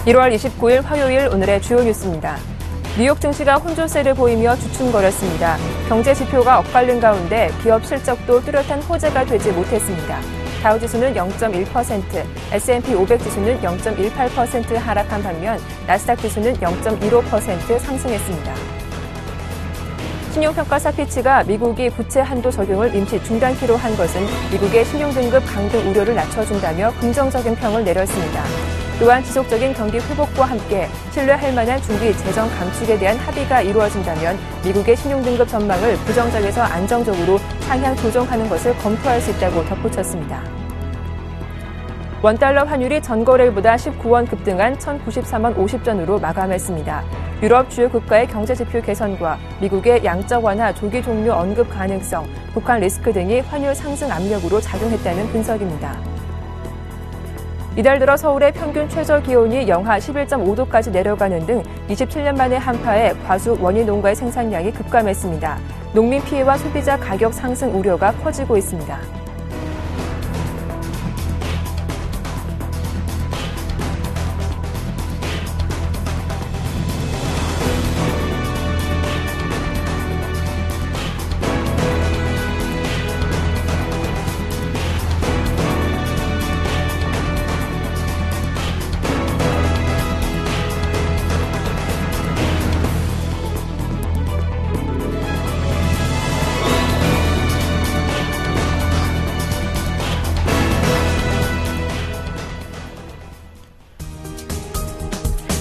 1월 29일 화요일 오늘의 주요 뉴스입니다. 뉴욕 증시가 혼조세를 보이며 주춤거렸습니다. 경제 지표가 엇갈린 가운데 기업 실적도 뚜렷한 호재가 되지 못했습니다. 다우지수는 0.1%, S&P 500 지수는 0.18% 하락한 반면 나스닥 지수는 0.15% 상승했습니다. 신용평가사 피치가 미국이 부채 한도 적용을 임시 중단키로 한 것은 미국의 신용등급 강등 우려를 낮춰준다며 긍정적인 평을 내렸습니다. 또한 지속적인 경기 회복과 함께 신뢰할 만한 중기 재정 감축에 대한 합의가 이루어진다면 미국의 신용등급 전망을 부정적에서 안정적으로 상향 조정하는 것을 검토할 수 있다고 덧붙였습니다. 원달러 환율이 전거래일보다 19원 급등한 1,094원 50전으로 마감했습니다. 유럽 주요 국가의 경제지표 개선과 미국의 양적 완화 조기 종료 언급 가능성, 북한 리스크 등이 환율 상승 압력으로 작용했다는 분석입니다. 이달 들어 서울의 평균 최저 기온이 영하 11.5도까지 내려가는 등 27년 만에 한파에 과수 원예 농가의 생산량이 급감했습니다. 농민 피해와 소비자 가격 상승 우려가 커지고 있습니다.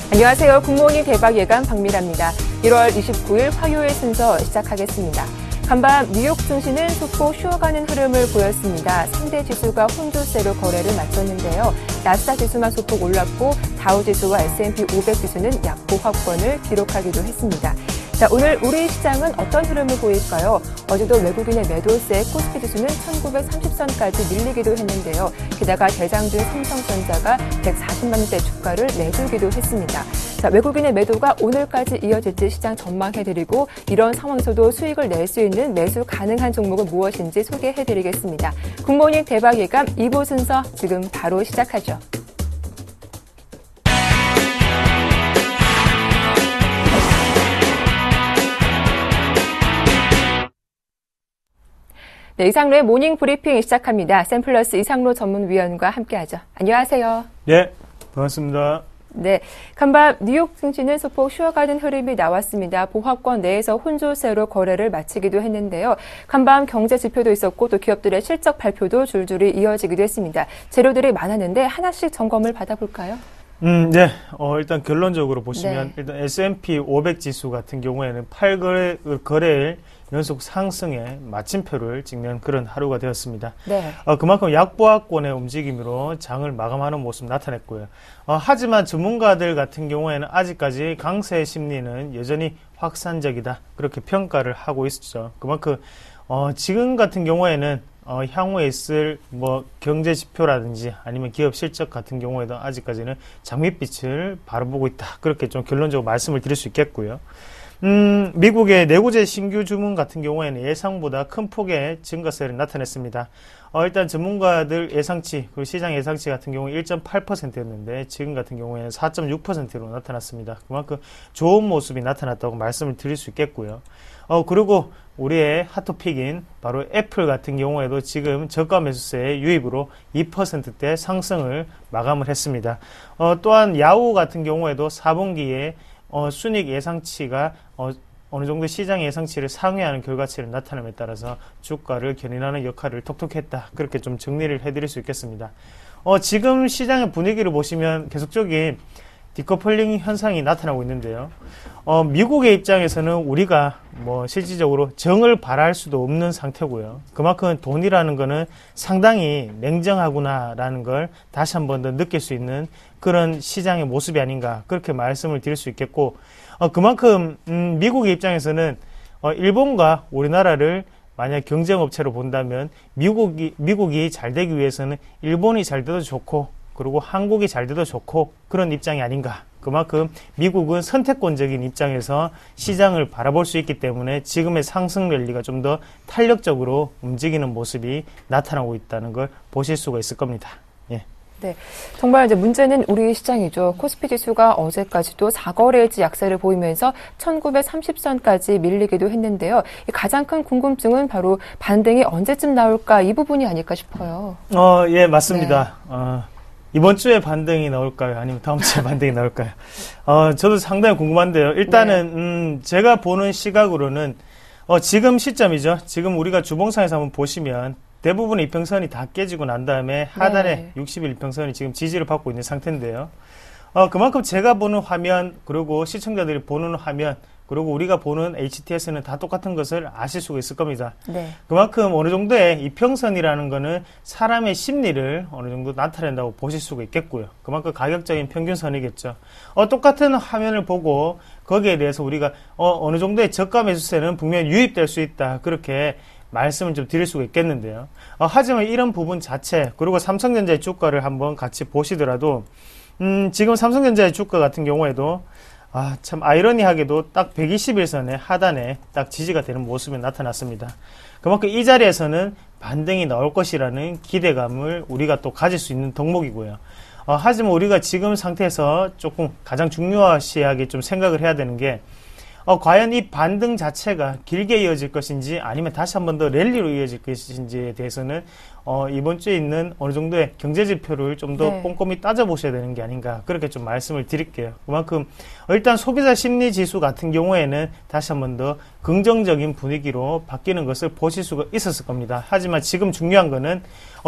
안녕하세요. 굿모닝 대박 예감 박미라입니다. 1월 29일 화요일 순서 시작하겠습니다. 간밤 뉴욕 증시는 소폭 쉬어가는 흐름을 보였습니다. 상대 지수가 혼조세로 거래를 마쳤는데요. 나스닥 지수만 소폭 올랐고 다우지수와 S&P 500 지수는 약보 확권을 기록하기도 했습니다. 자, 오늘 우리 시장은 어떤 흐름을 보일까요? 어제도 외국인의 매도세 코스피 지수는 1930선까지 밀리기도 했는데요. 게다가 대장주 삼성전자가 140만 원대 주가를 내주기도 했습니다. 자, 외국인의 매도가 오늘까지 이어질지 시장 전망해드리고 이런 상황에서도 수익을 낼 수 있는 매수 가능한 종목은 무엇인지 소개해드리겠습니다. 굿모닝 대박 예감 2부 순서 지금 바로 시작하죠. 네, 이상로의 모닝 브리핑 시작합니다. 샘플러스 이상로 전문위원과 함께하죠. 안녕하세요. 네, 반갑습니다. 네, 간밤 뉴욕 증시는 소폭 쉬어가는 흐름이 나왔습니다. 보합권 내에서 혼조세로 거래를 마치기도 했는데요. 간밤 경제 지표도 있었고 또 기업들의 실적 발표도 줄줄이 이어지기도 했습니다. 재료들이 많았는데 하나씩 점검을 받아볼까요? 네. 일단 결론적으로 보시면 네. 일단 S&P 500 지수 같은 경우에는 8거래일 연속 상승에 마침표를 찍는 그런 하루가 되었습니다. 네. 그만큼 약보합권의 움직임으로 장을 마감하는 모습 나타냈고요. 하지만 전문가들 같은 경우에는 아직까지 강세 심리는 여전히 확산적이다. 그렇게 평가를 하고 있죠. 그만큼 지금 같은 경우에는 향후에 있을 경제 지표라든지 아니면 기업 실적 같은 경우에도 아직까지는 장밋빛을 바라보고 있다. 그렇게 좀 결론적으로 말씀을 드릴 수 있겠고요. 미국의 내구재 신규 주문 같은 경우에는 예상보다 큰 폭의 증가세를 나타냈습니다. 일단 전문가들 예상치, 그리고 시장 예상치 같은 경우 1.8%였는데 지금 같은 경우에는 4.6%로 나타났습니다. 그만큼 좋은 모습이 나타났다고 말씀을 드릴 수 있겠고요. 그리고 우리의 핫토픽인 바로 애플 같은 경우에도 지금 저가 매수세의 유입으로 2%대 상승을 마감을 했습니다. 또한 야후 같은 경우에도 4분기에 순이익 예상치가 어느 정도 시장 예상치를 상회하는 결과치를 나타남에 따라서 주가를 견인하는 역할을 톡톡 했다. 그렇게 좀 정리를 해드릴 수 있겠습니다. 지금 시장의 분위기를 보시면 계속적인 디커플링 현상이 나타나고 있는데요. 미국의 입장에서는 우리가 실질적으로 정을 바랄 수도 없는 상태고요. 그만큼 돈이라는 거는 상당히 냉정하구나라는 걸 다시 한 번 더 느낄 수 있는 그런 시장의 모습이 아닌가 그렇게 말씀을 드릴 수 있겠고, 그만큼 미국의 입장에서는 일본과 우리나라를 만약 경쟁업체로 본다면 미국이 잘 되기 위해서는 일본이 잘 돼도 좋고 그리고 한국이 잘 돼도 좋고 그런 입장이 아닌가. 그만큼 미국은 선택권적인 입장에서 시장을 바라볼 수 있기 때문에 지금의 상승 랠리가 좀 더 탄력적으로 움직이는 모습이 나타나고 있다는 걸 보실 수가 있을 겁니다. 예. 네, 정말 이제 문제는 우리 시장이죠. 코스피 지수가 어제까지도 4거래일째 약세를 보이면서 1930선까지 밀리기도 했는데요. 가장 큰 궁금증은 바로 반등이 언제쯤 나올까 이 부분이 아닐까 싶어요. 예, 맞습니다. 네. 이번 주에 반등이 나올까요? 아니면 다음 주에 반등이 나올까요? 저도 상당히 궁금한데요. 일단은, 제가 보는 시각으로는, 지금 시점이죠. 지금 우리가 주봉상에서 한번 보시면, 대부분의 이평선이 다 깨지고 난 다음에 하단에 60일 이평선이 지금 지지를 받고 있는 상태인데요. 그만큼 제가 보는 화면, 그리고 시청자들이 보는 화면, 그리고 우리가 보는 HTS는 다 똑같은 것을 아실 수가 있을 겁니다. 네. 그만큼 어느 정도의 이평선이라는 거는 사람의 심리를 어느 정도 나타낸다고 보실 수가 있겠고요. 그만큼 가격적인 평균선이겠죠. 똑같은 화면을 보고 거기에 대해서 우리가 어느 정도의 저가 매수세는 분명히 유입될 수 있다. 그렇게 말씀을 좀 드릴 수가 있겠는데요. 하지만 이런 부분 자체, 그리고 삼성전자의 주가를 한번 같이 보시더라도, 지금 삼성전자의 주가 같은 경우에도, 참 아이러니하게도 딱 121선의 하단에 딱 지지가 되는 모습이 나타났습니다. 그만큼 이 자리에서는 반등이 나올 것이라는 기대감을 우리가 또 가질 수 있는 덕목이고요. 하지만 우리가 지금 상태에서 조금 가장 중요시하게 좀 생각을 해야 되는 게, 과연 이 반등 자체가 길게 이어질 것인지 아니면 다시 한 번 더 랠리로 이어질 것인지에 대해서는 이번 주에 있는 어느 정도의 경제 지표를 좀 더 꼼꼼히 따져보셔야 되는 게 아닌가 그렇게 좀 말씀을 드릴게요. 그만큼 일단 소비자 심리 지수 같은 경우에는 다시 한 번 더 긍정적인 분위기로 바뀌는 것을 보실 수가 있었을 겁니다. 하지만 지금 중요한 거는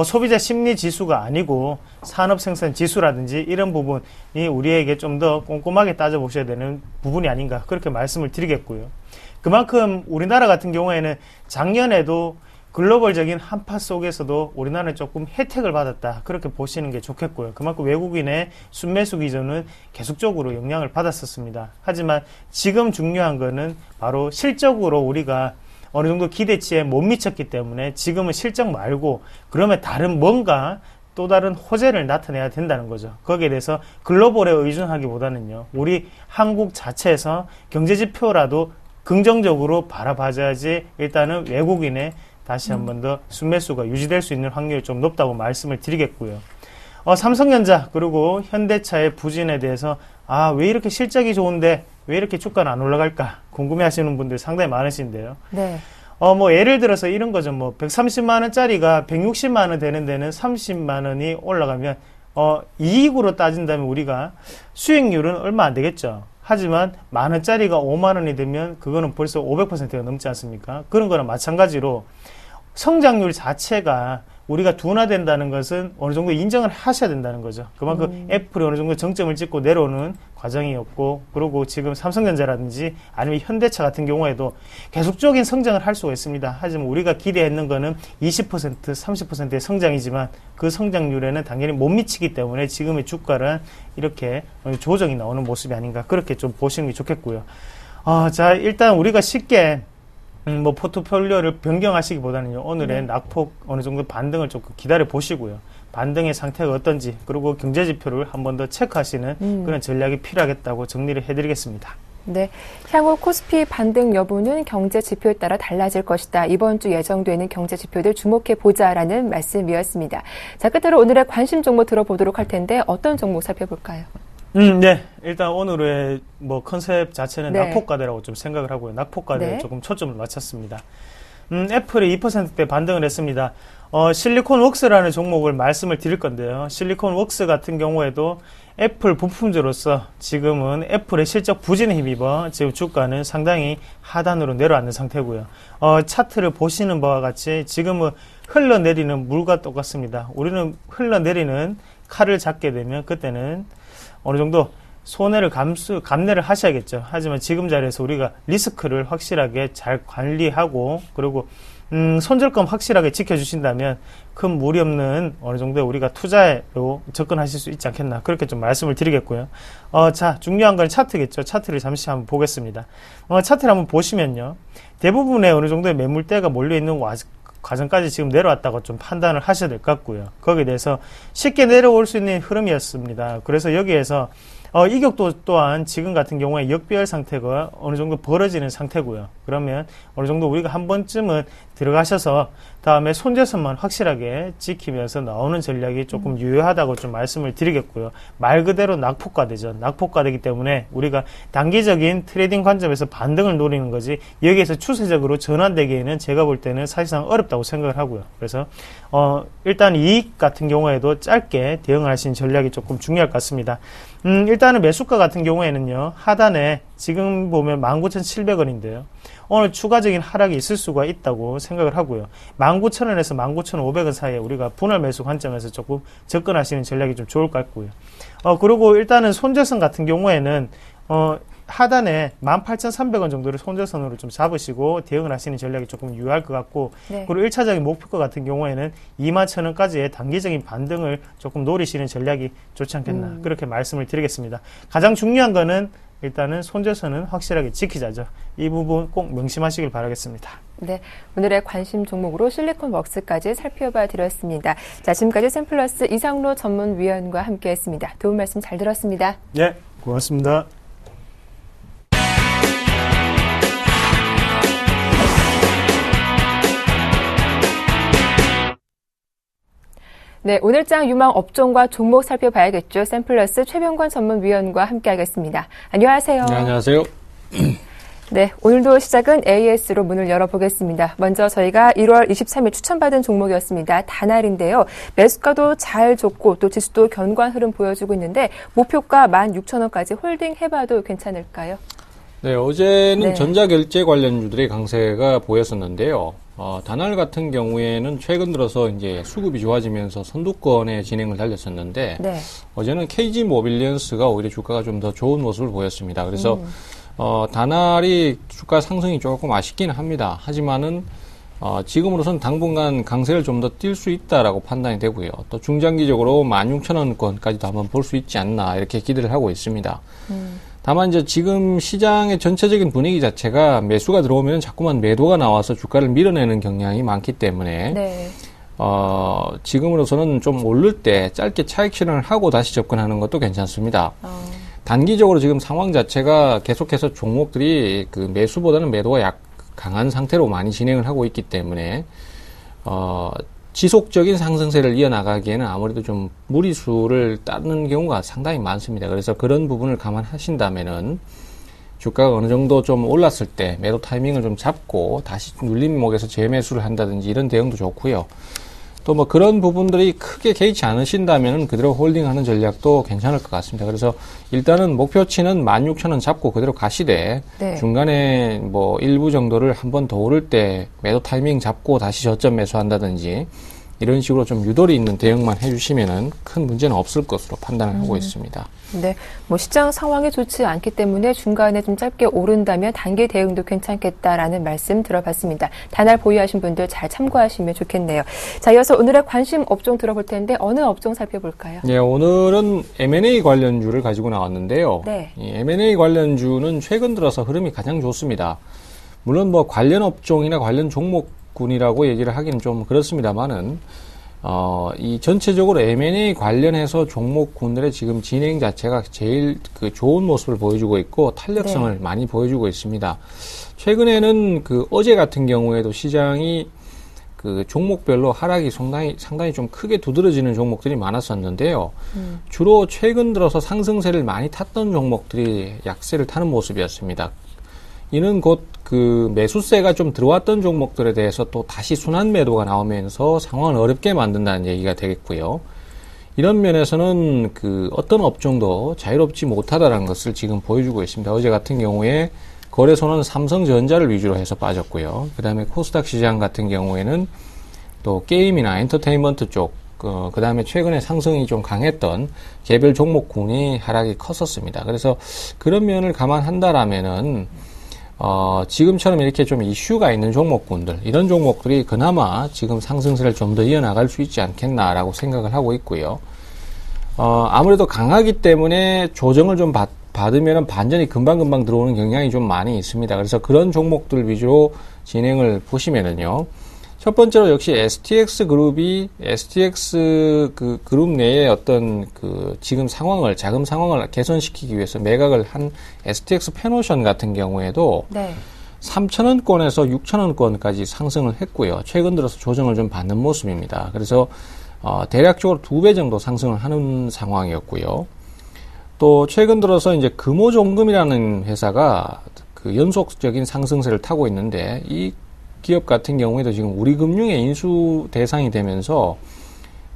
소비자 심리 지수가 아니고 산업 생산 지수라든지 이런 부분이 우리에게 좀 더 꼼꼼하게 따져보셔야 되는 부분이 아닌가 그렇게 말씀을 드리겠고요. 그만큼 우리나라 같은 경우에는 작년에도 글로벌적인 한파 속에서도 우리나라는 조금 혜택을 받았다. 그렇게 보시는 게 좋겠고요. 그만큼 외국인의 순매수 기조는 계속적으로 영향을 받았었습니다. 하지만 지금 중요한 거는 바로 실적으로 우리가 어느 정도 기대치에 못 미쳤기 때문에 지금은 실적 말고 그러면 다른 뭔가 또 다른 호재를 나타내야 된다는 거죠. 거기에 대해서 글로벌에 의존하기보다는요. 우리 한국 자체에서 경제지표라도 긍정적으로 바라봐야지 일단은 외국인의 다시 한 번 더 순매수가 유지될 수 있는 확률이 좀 높다고 말씀을 드리겠고요. 삼성전자 그리고 현대차의 부진에 대해서 왜 이렇게 실적이 좋은데 왜 이렇게 주가는 안 올라갈까 궁금해하시는 분들 상당히 많으신데요. 네. 예를 들어서 이런 거죠. 130만 원짜리가 160만 원 되는 데는 30만 원이 올라가면 이익으로 따진다면 우리가 수익률은 얼마 안 되겠죠. 하지만 만 원짜리가 5만 원이 되면 그거는 벌써 500%가 넘지 않습니까? 그런 거랑 마찬가지로 성장률 자체가 우리가 둔화된다는 것은 어느 정도 인정을 하셔야 된다는 거죠. 그만큼 애플이 어느 정도 정점을 찍고 내려오는 과정이었고, 그리고 지금 삼성전자라든지 아니면 현대차 같은 경우에도 계속적인 성장을 할 수가 있습니다. 하지만 우리가 기대했는 거는 20%, 30%의 성장이지만 그 성장률에는 당연히 못 미치기 때문에 지금의 주가는 이렇게 조정이 나오는 모습이 아닌가 그렇게 좀 보시는 게 좋겠고요. 자, 일단 우리가 쉽게 포트폴리오를 변경하시기보다는요, 오늘의 낙폭 어느 정도 반등을 조금 기다려 보시고요. 반등의 상태가 어떤지, 그리고 경제 지표를 한 번 더 체크하시는 그런 전략이 필요하겠다고 정리를 해드리겠습니다. 네. 향후 코스피 반등 여부는 경제 지표에 따라 달라질 것이다. 이번 주 예정되는 경제 지표들 주목해 보자라는 말씀이었습니다. 자, 끝으로 오늘의 관심 종목 들어보도록 할 텐데 어떤 종목 살펴볼까요? 네. 일단 오늘의 컨셉 자체는 낙폭과대라고 좀 생각을 하고요. 낙폭과대에 조금 초점을 맞췄습니다. 애플이 2%대 반등을 했습니다. 실리콘웍스라는 종목을 말씀을 드릴 건데요. 실리콘웍스 같은 경우에도 애플 부품주로서 지금은 애플의 실적 부진에 힘입어 지금 주가는 상당히 하단으로 내려앉는 상태고요. 차트를 보시는 바와 같이 지금은 흘러내리는 물과 똑같습니다. 우리는 흘러내리는 칼을 잡게 되면 그때는 어느 정도 손해를 감내를 하셔야겠죠. 하지만 지금 자리에서 우리가 리스크를 확실하게 잘 관리하고 그리고 손절감 확실하게 지켜주신다면 큰 무리 없는 어느 정도 우리가 투자로 접근하실 수 있지 않겠나 그렇게 좀 말씀을 드리겠고요. 자, 중요한 건 차트겠죠. 차트를 잠시 한번 보겠습니다. 차트를 한번 보시면요. 대부분의 어느 정도의 매물대가 몰려있는 과정까지 지금 내려왔다고 좀 판단을 하셔야 될 것 같고요. 거기에 대해서 쉽게 내려올 수 있는 흐름이었습니다. 그래서 여기에서 이격도 또한 지금 같은 경우에 역배열 상태가 어느 정도 벌어지는 상태고요. 그러면 어느 정도 우리가 한 번쯤은 들어가셔서 다음에 손재선만 확실하게 지키면서 나오는 전략이 조금 유효하다고 좀 말씀을 드리겠고요. 말 그대로 낙폭과대죠. 낙폭과대이기 때문에 우리가 단기적인 트레이딩 관점에서 반등을 노리는 거지 여기에서 추세적으로 전환되기에는 제가 볼 때는 사실상 어렵다고 생각을 하고요. 그래서 일단 이익 같은 경우에도 짧게 대응을 하시는 전략이 조금 중요할 것 같습니다. 일단은 매수가 같은 경우에는요, 하단에 지금 보면 19,700원인데요. 오늘 추가적인 하락이 있을 수가 있다고 생각을 하고요. 19,000원에서 19,500원 사이에 우리가 분할 매수 관점에서 조금 접근하시는 전략이 좀 좋을 것 같고요. 그리고 일단은 손절선 같은 경우에는, 하단에 18,300원 정도를 손절선으로 좀 잡으시고 대응을 하시는 전략이 조금 유효할 것 같고, 네. 그리고 1차적인 목표가 같은 경우에는 21,000원까지의 단기적인 반등을 조금 노리시는 전략이 좋지 않겠나, 그렇게 말씀을 드리겠습니다. 가장 중요한 거는 일단은 손절선은 확실하게 지키자죠. 이 부분 꼭 명심하시길 바라겠습니다. 네, 오늘의 관심 종목으로 실리콘웍스까지 살펴봐 드렸습니다. 자, 지금까지 샘플러스 이상로 전문위원과 함께했습니다. 도움 말씀 잘 들었습니다. 네, 고맙습니다. 네, 오늘장 유망 업종과 종목 살펴봐야겠죠. 샘플러스 최병관 전문위원과 함께하겠습니다. 안녕하세요. 네, 안녕하세요. 네, 오늘도 시작은 AS로 문을 열어보겠습니다. 먼저 저희가 1월 23일 추천받은 종목이었습니다. 다날인데요. 매수가도 잘 좋고 또 지수도 견고한 흐름 보여주고 있는데 목표가 16,000원까지 홀딩해봐도 괜찮을까요? 네, 어제는 전자결제 관련주들의 강세가 보였었는데요. 다날 같은 경우에는 최근 들어서 이제 수급이 좋아지면서 선두권의 진행을 달렸었는데, 어제는 KG 모빌리언스가 오히려 주가가 좀 더 좋은 모습을 보였습니다. 그래서, 다날이 주가 상승이 조금 아쉽긴 합니다. 하지만은, 지금으로선 당분간 강세를 좀 더 뛸 수 있다라고 판단이 되고요. 또 중장기적으로 16,000원권까지도 한번 볼 수 있지 않나, 이렇게 기대를 하고 있습니다. 다만 이제 지금 시장의 전체적인 분위기 자체가 매수가 들어오면 자꾸만 매도가 나와서 주가를 밀어내는 경향이 많기 때문에 지금으로서는 좀 오를 때 짧게 차익 실현을 하고 다시 접근하는 것도 괜찮습니다. 단기적으로 지금 상황 자체가 계속해서 종목들이 그 매수보다는 매도가 강한 상태로 많이 진행을 하고 있기 때문에 지속적인 상승세를 이어나가기에는 아무래도 좀 무리수를 따르는 경우가 상당히 많습니다. 그래서 그런 부분을 감안하신다면은 주가가 어느 정도 좀 올랐을 때 매도 타이밍을 좀 잡고 다시 눌림목에서 재매수를 한다든지 이런 대응도 좋고요. 또 뭐 그런 부분들이 크게 개의치 않으신다면은 그대로 홀딩하는 전략도 괜찮을 것 같습니다. 그래서 일단은 목표치는 16,000원 잡고 그대로 가시되 중간에 뭐 일부 정도를 한 번 더 오를 때 매도 타이밍 잡고 다시 저점 매수한다든지 이런 식으로 좀 유도리 있는 대응만 해주시면은 큰 문제는 없을 것으로 판단을 하고 있습니다. 네, 뭐 시장 상황이 좋지 않기 때문에 중간에 좀 짧게 오른다면 단기 대응도 괜찮겠다라는 말씀 들어봤습니다. 다날 보유하신 분들 잘 참고하시면 좋겠네요. 자, 이어서 오늘의 관심 업종 들어볼 텐데 어느 업종 살펴볼까요? 네, 오늘은 M&A 관련주를 가지고 나왔는데요. 이 M&A 관련주는 최근 들어서 흐름이 가장 좋습니다. 물론 뭐 관련 업종이나 관련 종목군이라고 얘기를 하기는 좀 그렇습니다만은 이 전체적으로 M&A 관련해서 종목군들의 지금 진행 자체가 제일 그 좋은 모습을 보여주고 있고 탄력성을 많이 보여주고 있습니다. 최근에는 그 어제 같은 경우에도 시장이 그 종목별로 하락이 상당히 좀 크게 두드러지는 종목들이 많았었는데요. 주로 최근 들어서 상승세를 많이 탔던 종목들이 약세를 타는 모습이었습니다. 이는 곧 그 매수세가 좀 들어왔던 종목들에 대해서 또 다시 순환 매도가 나오면서 상황을 어렵게 만든다는 얘기가 되겠고요. 이런 면에서는 그 어떤 업종도 자유롭지 못하다는 것을 지금 보여주고 있습니다. 어제 같은 경우에 거래소는 삼성전자를 위주로 해서 빠졌고요. 그 다음에 코스닥 시장 같은 경우에는 또 게임이나 엔터테인먼트 쪽, 그 다음에 최근에 상승이 좀 강했던 개별 종목군이 하락이 컸었습니다. 그래서 그런 면을 감안한다라면은 지금처럼 이렇게 좀 이슈가 있는 종목군들, 이런 종목들이 그나마 지금 상승세를 좀 더 이어나갈 수 있지 않겠나라고 생각을 하고 있고요. 아무래도 강하기 때문에 조정을 좀 받으면 반전이 금방금방 들어오는 경향이 좀 많이 있습니다. 그래서 그런 종목들 위주로 진행을 보시면은요. 첫 번째로 역시 STX 그룹이 STX 그 그룹 내에 어떤 그 지금 상황을, 자금 상황을 개선시키기 위해서 매각을 한 STX 페노션 같은 경우에도 3,000원권에서 6,000원권까지 상승을 했고요. 최근 들어서 조정을 좀 받는 모습입니다. 그래서 대략적으로 2배 정도 상승을 하는 상황이었고요. 또 최근 들어서 이제 금호종금이라는 회사가 그 연속적인 상승세를 타고 있는데 이 기업 같은 경우에도 지금 우리금융의 인수 대상이 되면서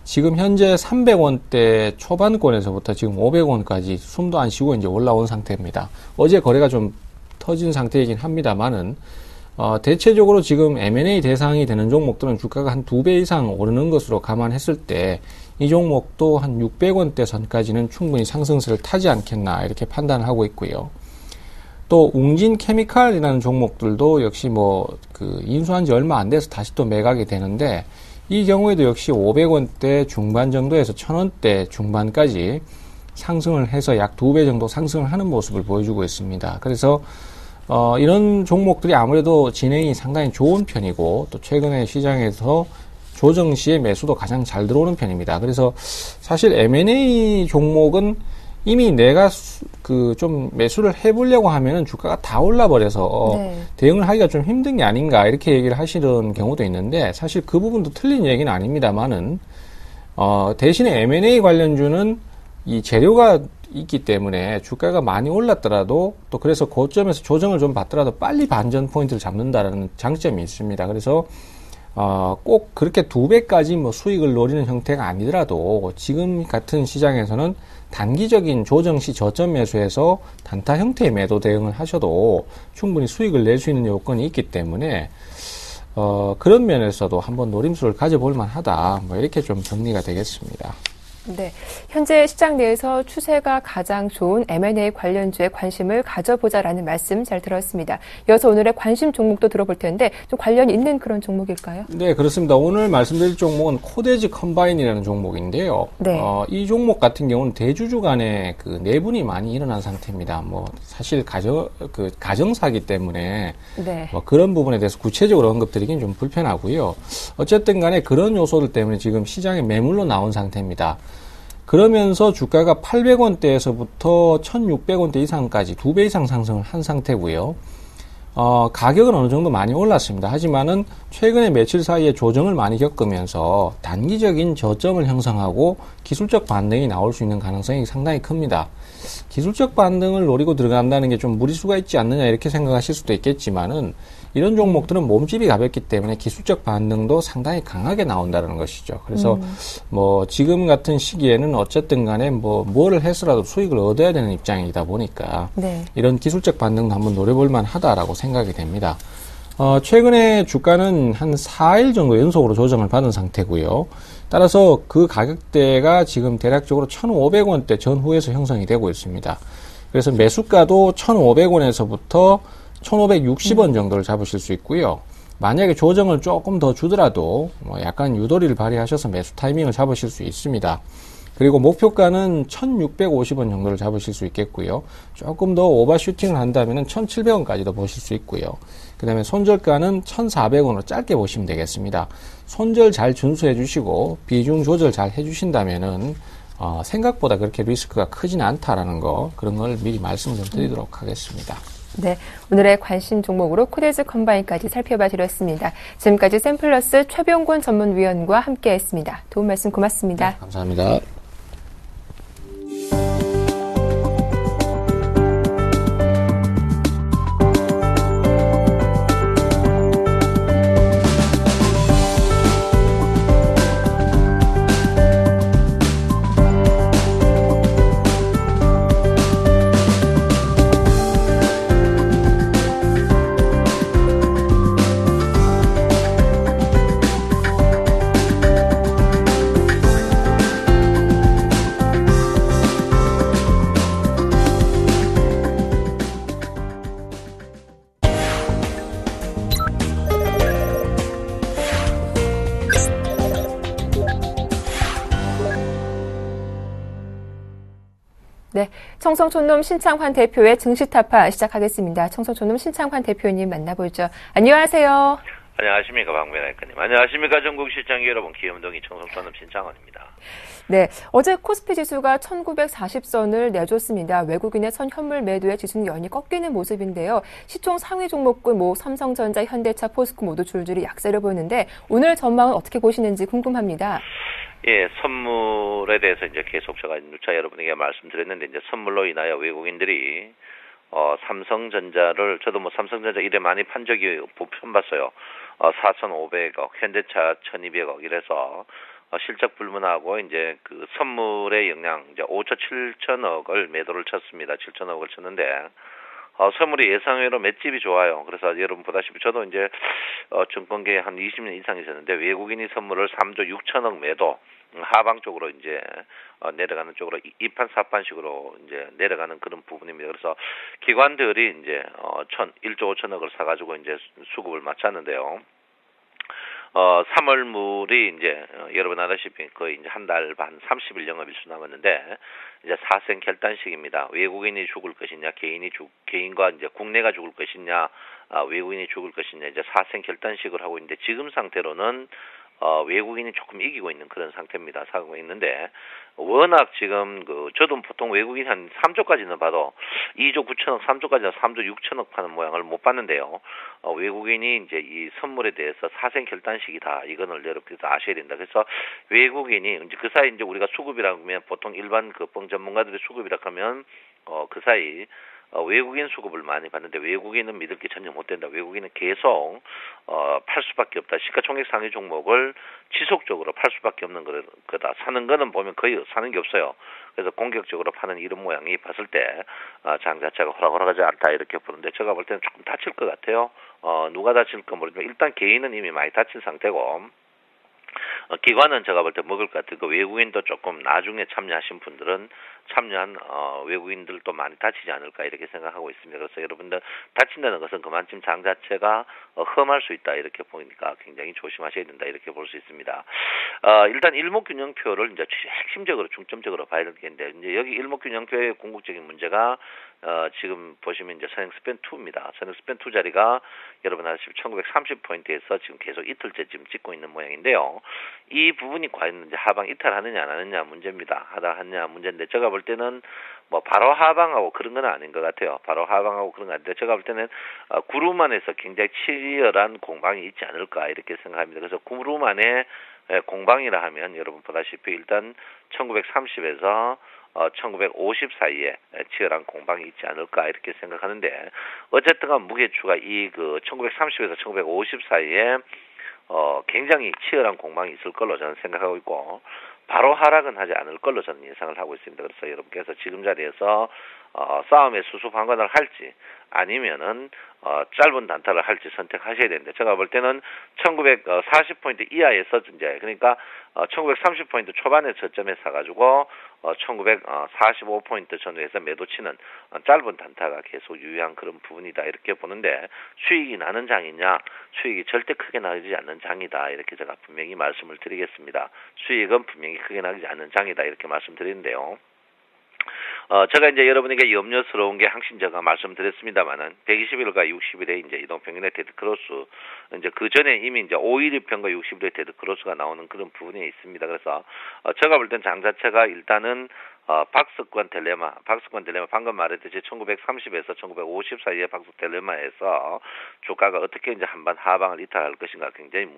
지금 현재 300원대 초반권에서부터 지금 500원까지 숨도 안 쉬고 이제 올라온 상태입니다. 어제 거래가 좀 터진 상태이긴 합니다만은 대체적으로 지금 M&A 대상이 되는 종목들은 주가가 한 2배 이상 오르는 것으로 감안했을 때 이 종목도 한 600원대 선까지는 충분히 상승세를 타지 않겠나 이렇게 판단을 하고 있고요. 또 웅진 케미칼이라는 종목들도 역시 인수한 지 얼마 안 돼서 다시 또 매각이 되는데 이 경우에도 역시 500원대 중반 정도에서 1000원대 중반까지 상승을 해서 약 2배 정도 상승을 하는 모습을 보여주고 있습니다. 그래서 이런 종목들이 아무래도 진행이 상당히 좋은 편이고 또 최근에 시장에서 조정 시에 매수도 가장 잘 들어오는 편입니다. 그래서 사실 M&A 종목은 이미 내가 좀 매수를 해보려고 하면은 주가가 다 올라버려서 대응을 하기가 좀 힘든 게 아닌가 이렇게 얘기를 하시는 경우도 있는데 사실 그 부분도 틀린 얘기는 아닙니다만은 대신에 M&A 관련주는 이 재료가 있기 때문에 주가가 많이 올랐더라도 또 그래서 고점에서 조정을 좀 받더라도 빨리 반전 포인트를 잡는다라는 장점이 있습니다. 그래서 꼭 그렇게 2배까지 수익을 노리는 형태가 아니더라도 지금 같은 시장에서는 단기적인 조정 시 저점 매수에서 단타 형태의 매도 대응을 하셔도 충분히 수익을 낼 수 있는 요건이 있기 때문에 그런 면에서도 한번 노림수를 가져볼 만하다. 이렇게 좀 정리가 되겠습니다. 네, 현재 시장 내에서 추세가 가장 좋은 M&A 관련주에 관심을 가져보자라는 말씀 잘 들었습니다. 이어서 오늘의 관심 종목도 들어볼 텐데 좀 관련이 있는 그런 종목일까요? 네, 그렇습니다. 오늘 말씀드릴 종목은 코데지 컴바인이라는 종목인데요. 네. 이 종목 같은 경우는 대주주 간에 그 내분이 많이 일어난 상태입니다. 사실 가정사기 때문에 네. 그런 부분에 대해서 구체적으로 언급드리긴 좀 불편하고요. 어쨌든 간에 그런 요소들 때문에 지금 시장에 매물로 나온 상태입니다. 그러면서 주가가 800원대에서부터 1600원대 이상까지 2배 이상 상승을 한 상태고요. 가격은 어느 정도 많이 올랐습니다. 하지만은 최근에 며칠 사이에 조정을 많이 겪으면서 단기적인 저점을 형성하고 기술적 반등이 나올 수 있는 가능성이 상당히 큽니다. 기술적 반등을 노리고 들어간다는 게 좀 무리수가 있지 않느냐 이렇게 생각하실 수도 있겠지만은 이런 종목들은 몸집이 가볍기 때문에 기술적 반등도 상당히 강하게 나온다는 것이죠. 그래서 지금 같은 시기에는 어쨌든 간에 뭐를 해서라도 수익을 얻어야 되는 입장이다 보니까 네. 이런 기술적 반등도 한번 노려볼 만하다라고 생각이 됩니다. 최근에 주가는 한 4일 정도 연속으로 조정을 받은 상태고요. 따라서 그 가격대가 지금 대략적으로 1,500원대 전후에서 형성이 되고 있습니다. 그래서 매수가도 1,500원에서부터 1,560원 정도를 잡으실 수 있고요. 만약에 조정을 조금 더 주더라도 약간 유도리를 발휘하셔서 매수 타이밍을 잡으실 수 있습니다. 그리고 목표가는 1,650원 정도를 잡으실 수 있겠고요. 조금 더 오버슈팅을 한다면 1,700원까지도 보실 수 있고요. 그 다음에 손절가는 1,400원으로 짧게 보시면 되겠습니다. 손절 잘 준수해 주시고 비중 조절 잘 해주신다면은 생각보다 그렇게 리스크가 크지는 않다라는 그런 걸 미리 말씀 좀 드리도록 하겠습니다. 네, 오늘의 관심 종목으로 코데지 컴바인까지 살펴봐 드렸습니다. 지금까지 샘플러스 최병권 전문위원과 함께했습니다. 도움 말씀 고맙습니다. 네, 감사합니다. 네, 청성촌놈 신창환 대표의 증시 타파 시작하겠습니다. 청성촌놈 신창환 대표님 만나보죠. 안녕하세요. 안녕하십니까, 박미라 의원님. 안녕하십니까, 전국 시청자 여러분. 기염동이 청송촌업 신창원입니다. 네, 어제 코스피 지수가 1940선을 내줬습니다. 외국인의 선 현물 매도에 지수는 연이 꺾이는 모습인데요. 시총 상위 종목군 삼성전자, 현대차, 포스코 모두 줄줄이 약세를 보이는데 오늘 전망은 어떻게 보시는지 궁금합니다. 예, 선물에 대해서 이제 계속 제가 누차 여러분에게 말씀드렸는데, 이제 선물로 인하여 외국인들이 삼성전자를, 저도 삼성전자 이래 많이 판 적이 편봤어요. 4,500억, 현대차 1,200억 이래서 실적 불문하고 이제 그 선물의 영향, 이제 5조 7천억을 매도를 쳤습니다. 7천억을 쳤는데, 선물이 예상외로 맷집이 좋아요. 그래서 여러분 보다시피 저도 이제, 증권계에 한 20년 이상 있었는데, 외국인이 선물을 3조 6천억 매도, 하방 쪽으로 이제, 내려가는 쪽으로 2판, 4판식으로 이제 내려가는 그런 부분입니다. 그래서 기관들이 이제, 1조 5천억을 사가지고 이제 수급을 마쳤는데요. 3월물이 이제, 여러분 아시다시피 거의 이제 한 달 반 30일 영업일수 남았는데, 이제 사생 결단식입니다. 외국인이 죽을 것이냐, 개인과 이제 국내가 죽을 것이냐, 외국인이 죽을 것이냐, 이제 사생 결단식을 하고 있는데, 지금 상태로는 외국인이 조금 이기고 있는 그런 상태입니다. 사고 있는데, 워낙 지금 저도 보통 외국인 한 3조까지는 봐도 2조 9천억, 3조까지는 3조 6천억 파는 모양을 못 봤는데요. 외국인이 이제 이 선물에 대해서 사생 결단식이다. 이거는 여러분께서 아셔야 된다. 그래서 외국인이 이제 그 사이 이제 우리가 수급이라고 하면 보통 일반 뻥 전문가들의 수급이라고 하면 그 사이 외국인 수급을 많이 받는데 외국인은 믿을 게 전혀 못 된다. 외국인은 계속 팔 수밖에 없다. 시가총액 상위 종목을 지속적으로 팔 수밖에 없는 거다. 사는 거는 보면 거의 사는 게 없어요. 그래서 공격적으로 파는 이런 모양이 봤을 때 장 자체가 호락호락하지 않다 이렇게 보는데 제가 볼 때는 조금 다칠 것 같아요. 누가 다칠까 모르지만 일단 개인은 이미 많이 다친 상태고 기관은 제가 볼 때 먹을 것 같아요. 그 외국인도 조금 나중에 참여하신 분들은 참여한 외국인들도 많이 다치지 않을까 이렇게 생각하고 있습니다. 그래서 여러분들 다친다는 것은 그만큼 장 자체가 험할 수 있다 이렇게 보니까 굉장히 조심하셔야 된다 이렇게 볼 수 있습니다. 일단 일목균형표를 이제 핵심적으로 중점적으로 봐야 되겠는데 이제 여기 일목균형표의 궁극적인 문제가 지금 보시면 이제 선행스팬 2입니다. 선행스팬 2 자리가 여러분 아시다시피 1930포인트에서 지금 계속 이틀째 지금 찍고 있는 모양인데요. 이 부분이 과연 이제 하방 이탈하느냐 안 하느냐 문제입니다. 하느냐 문제인데 제가 볼 때는 뭐 바로 하방하고 그런 건 아닌 것 같아요. 바로 하방하고 그런 건 아닌데 제가 볼 때는 그룹 안에서 굉장히 치열한 공방이 있지 않을까 이렇게 생각합니다. 그래서 그룹 안에 공방이라 하면 여러분 보다시피 일단 1930에서 1950 사이에 치열한 공방이 있지 않을까 이렇게 생각하는데 어쨌든 간 무게추가 이 1930에서 1950 사이에 굉장히 치열한 공방이 있을 걸로 저는 생각하고 있고 바로 하락은 하지 않을 걸로 저는 예상을 하고 있습니다. 그래서 여러분께서 지금 자리에서 싸움의 수수방관을 할지 아니면은 짧은 단타를 할지 선택하셔야 되는데 제가 볼 때는 1940포인트 이하에서 이제 그러니까 1930포인트 초반에 저점에 사가지고 1945포인트 전후에서 매도치는 짧은 단타가 계속 유효한 그런 부분이다 이렇게 보는데 수익이 나는 장이냐 수익이 절대 크게 나지 않는 장이다 이렇게 제가 분명히 말씀을 드리겠습니다. 수익은 분명히 크게 나지 않는 장이다 이렇게 말씀드리는데요. 제가 이제 여러분에게 염려스러운 게 항상 제가 말씀드렸습니다만은 120일과 60일에 이제 이동평균의 데드크로스 이제 그 전에 이미 이제 5일일평과 60일의 데드크로스가 나오는 그런 부분이 있습니다. 그래서 제가 볼 땐 장 자체가 일단은 박스권 딜레마 방금 말했듯이 1930에서 1950 사이의 박스 딜레마에서 주가가 어떻게 이제 한번 하방을 이탈할 것인가 굉장히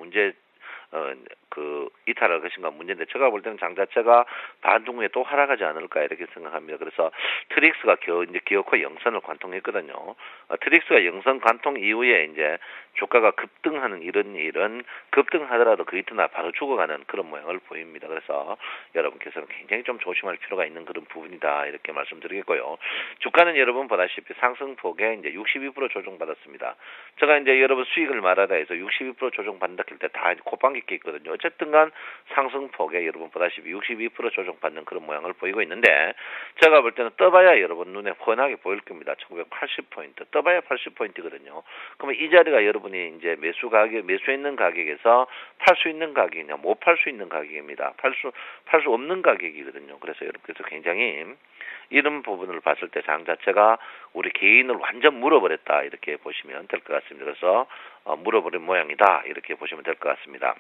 이탈할 것인가 문제인데 제가 볼 때는 장 자체가 반등 후에 또 하락하지 않을까 이렇게 생각합니다. 그래서 트릭스가 이제 기어코 영선을 관통했거든요. 트릭스가 영선 관통 이후에 이제 주가가 급등하는 이런 일은 급등하더라도 그 이튿날 바로 죽어가는 그런 모양을 보입니다. 그래서 여러분께서는 굉장히 좀 조심할 필요가 있는 그런 부분이다 이렇게 말씀드리겠고요. 주가는 여러분 보다시피 상승폭에 이제 62% 조정받았습니다. 제가 이제 여러분 수익을 말하다 해서 62% 조정받는다 할 때 다 콧방귀 껴 있거든요. 어쨌든간 상승폭에 여러분 보다시피 62% 조정받는 그런 모양을 보이고 있는데 제가 볼 때는 떠봐야 여러분 눈에 훤하게 보일 겁니다. 1980포인트 떠봐야 80포인트거든요. 그러면 이 자리가 여러분이 이제 매수했는 가격에서 팔 수 있는 가격이냐 못 팔 수 있는 가격입니다. 팔 수 없는 가격이거든요. 그래서 여러분께서 굉장히 이런 부분을 봤을 때 장 자체가 우리 개인을 완전 물어버렸다 이렇게 보시면 될 것 같습니다. 그래서 물어버린 모양이다 이렇게 보시면 될 것 같습니다.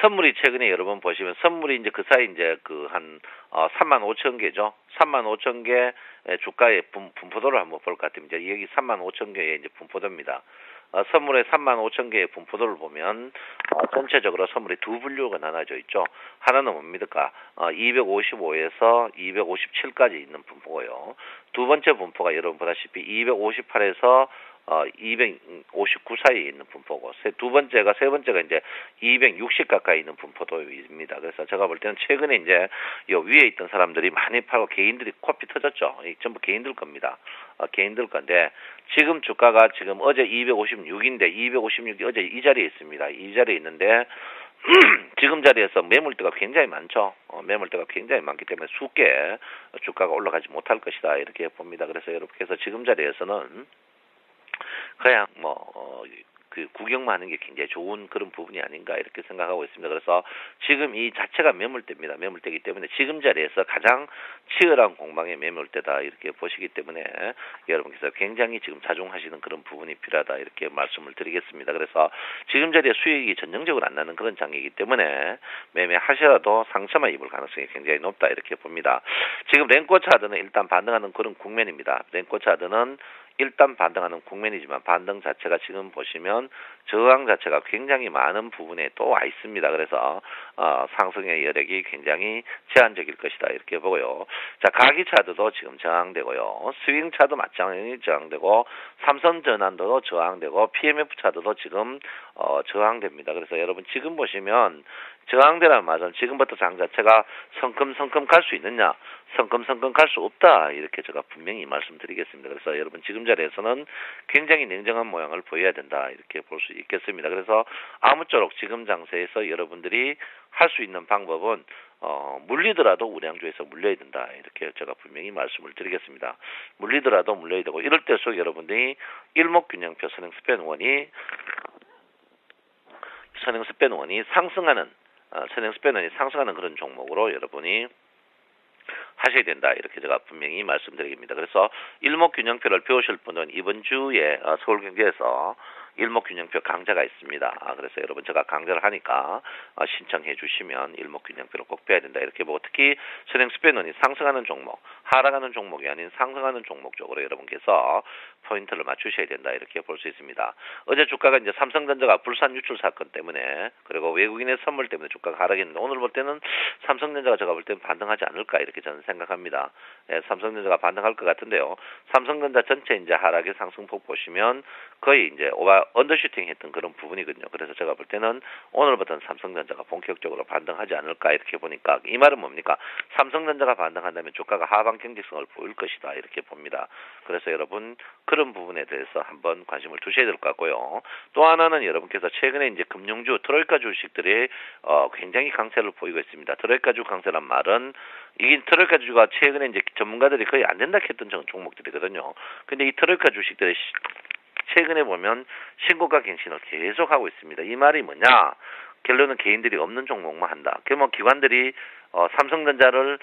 선물이 최근에 여러분 보시면 선물이 이제 그 사이 이제 그 한 35,000개죠. 35,000개 주가의 분포도를 한번 볼 것 같으면 이제 여기 35,000개의 이제 분포도입니다. 선물의 35,000개의 분포도를 보면 전체적으로 선물이 두 분류가 나눠져 있죠. 하나는 뭡니까? 255에서 257까지 있는 분포고요. 두 번째 분포가 여러분 보다시피 258에서 259 사이에 있는 분포고, 세 번째가 이제 260 가까이 있는 분포도입니다. 그래서 제가 볼 때는 최근에 이제 요 위에 있던 사람들이 많이 팔고 개인들이 코피 터졌죠. 전부 개인들 겁니다. 개인들 건데, 지금 주가가 지금 어제 256인데, 256이 어제 이 자리에 있습니다. 이 자리에 있는데, 지금 자리에서 매물대가 굉장히 많죠. 매물대가 굉장히 많기 때문에 쉽게 주가가 올라가지 못할 것이다. 이렇게 봅니다. 그래서 여러분께서 지금 자리에서는 그냥 그 구경만 하는 게 굉장히 좋은 그런 부분이 아닌가 이렇게 생각하고 있습니다. 그래서 지금 이 자체가 매물대입니다. 매물대이기 때문에 지금 자리에서 가장 치열한 공방의 매물대다 이렇게 보시기 때문에 여러분께서 굉장히 지금 자중하시는 그런 부분이 필요하다 이렇게 말씀을 드리겠습니다. 그래서 지금 자리에 수익이 전형적으로 안 나는 그런 장이기 때문에 매매하셔도 상처만 입을 가능성이 굉장히 높다 이렇게 봅니다. 지금 랭코 차트는 일단 반등하는 그런 국면입니다. 랭코 차트는 일단 반등하는 국면이지만 반등 자체가 지금 보시면 저항 자체가 굉장히 많은 부분에 또 와 있습니다. 그래서 상승의 여력이 굉장히 제한적일 것이다 이렇게 보고요. 자, 가기 차트도 지금 저항되고요. 스윙 차트 마찬가지로 저항되고 삼선 전환도도 저항되고 PMF 차트도 지금 저항됩니다. 그래서 여러분 지금 보시면 저항대라는 말은 지금부터 장 자체가 성큼성큼 갈 수 있느냐, 성큼성큼 갈 수 없다 이렇게 제가 분명히 말씀드리겠습니다. 그래서 여러분 지금 자리에서는 굉장히 냉정한 모양을 보여야 된다 이렇게 볼 수 있겠습니다. 그래서 아무쪼록 지금 장세에서 여러분들이 할 수 있는 방법은 물리더라도 우량주에서 물려야 된다 이렇게 제가 분명히 말씀을 드리겠습니다. 물리더라도 물려야 되고, 이럴 때일수록 여러분들이 일목균형표 선행스팬원이 상승하는 선행스팬원이 상승하는 그런 종목으로 여러분이 하셔야 된다 이렇게 제가 분명히 말씀드립니다. 그래서 일목균형표를 배우실 분은 이번 주에 서울경제에서 일목균형표 강좌가 있습니다. 그래서 여러분 제가 강좌를 하니까 신청해 주시면 일목균형표를 꼭 배워야 된다 이렇게 보고, 특히 선행스팬원이 상승하는 종목, 하락하는 종목이 아닌 상승하는 종목 쪽으로 여러분께서 포인트를 맞추셔야 된다 이렇게 볼 수 있습니다. 어제 주가가 이제 삼성전자가 불산 유출 사건 때문에, 그리고 외국인의 선물 때문에 주가가 하락했는데, 오늘 볼 때는 삼성전자가 제가 볼 때는 반등하지 않을까 이렇게 저는 생각합니다. 삼성전자가 반등할 것 같은데요. 삼성전자 전체 이제 하락의 상승폭 보시면 거의 이제 언더슈팅 했던 그런 부분이거든요. 그래서 제가 볼 때는 오늘부터는 삼성전자가 본격적으로 반등하지 않을까 이렇게 보니까, 이 말은 뭡니까? 삼성전자가 반등한다면 주가가 하방 경직성을 보일 것이다 이렇게 봅니다. 그래서 여러분 그런 부분에 대해서 한번 관심을 두셔야 될 것 같고요. 또 하나는 여러분께서 최근에 이제 금융주 트로이카 주식들이 굉장히 강세를 보이고 있습니다. 트로이카주 강세란 말은, 이게 트로이카주가 최근에 이제 전문가들이 거의 안 된다 했던 종목들이거든요. 근데 이 트로이카 주식들이 최근에 보면 신고가 갱신을 계속 하고 있습니다. 이 말이 뭐냐? 결론은 개인들이 없는 종목만 한다. 그러면 기관들이 삼성전자를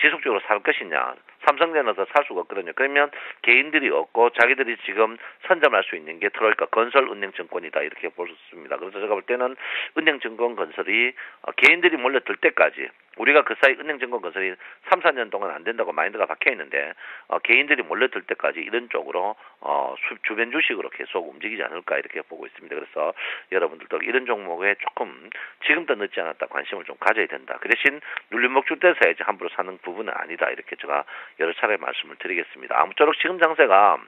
지속적으로 살 것이냐? 삼성전자는 살 수가 없거든요. 그러면 개인들이 없고 자기들이 지금 선점할 수 있는 게 트로이카 건설 은행증권이다 이렇게 볼 수 있습니다. 그래서 제가 볼 때는 은행증권 건설이 개인들이 몰려들 때까지, 우리가 그 사이 은행증권 건설이 3, 4년 동안 안 된다고 마인드가 박혀 있는데 개인들이 몰려들 때까지 이런 쪽으로 주변 주식으로 계속 움직이지 않을까 이렇게 보고 있습니다. 그래서 여러분들도 이런 종목에 조금 지금도 늦지 않았다 관심을 좀 가져야 된다. 그 대신 눌림목줄 때 사야지 함부로 사는 부분은 아니다 이렇게 제가 여러 차례 말씀을 드리겠습니다. 아무쪼록 지금 장세가